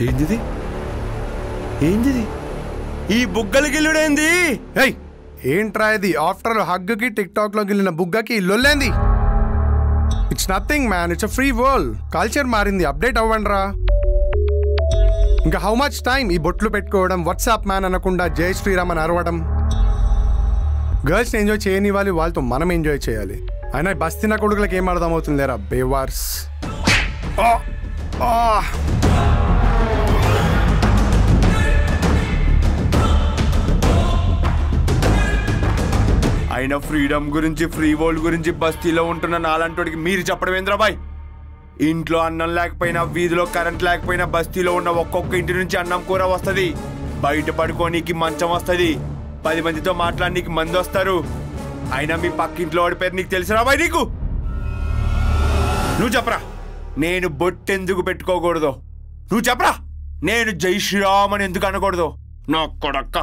ఏంటిది ఏంటిది ఈ బుగ్గలు గిల్లుడేంది? ఏంట్రా ఇది? ఆఫ్టర్ హగ్కి టిక్ టాక్ లో గిల్లిన బుగ్గకి లొల్లేంది? It's nothing man, it's a free world. Culture మారింది, అప్డేట్ అవ్వండి రా. ఇంకా హౌ మచ్ టైం ఈ బొట్లు పెట్టుకోవడం, వాట్సాప్ మ్యాన్ అనకుండా జై శ్రీరామ్ అని అరవడం? గర్ల్స్ ఎంజాయ్ చేయనివ్వాలి, వాళ్ళతో మనం ఎంజాయ్ చేయాలి. అయినా బస్తీన కొడుకులకి ఏం అర్థం అవుతుంది లేరా బేవార్స్. అయినా ఫ్రీడమ్ గురించి, ఫ్రీ వరల్డ్ గురించి బస్తీలో ఉంటున్న నాలంటోడికి మీరు చెప్పడం ఏంద్రాబాయ్? ఇంట్లో అన్నం లేకపోయినా, వీధిలో కరెంట్ లేకపోయినా, బస్తీలో ఉన్న ఒక్కొక్క ఇంటి నుంచి అన్నం కూర వస్తుంది, బయట పడుకోనీకి మంచం వస్తుంది, 10 మందితో మాట్లాడనీకి మంది వస్తారు. అయినా మీ పక్కింట్లో వాడి పేరు నీకు తెలుసురా బాయ్? నీకు నువ్వు చెప్పరా నేను బొట్టెందుకు పెట్టుకోకూడదు? నువ్వు చెప్పరా నేను జై శ్రీరామ్ అని ఎందుకు అనకూడదు? నా కొడక్క.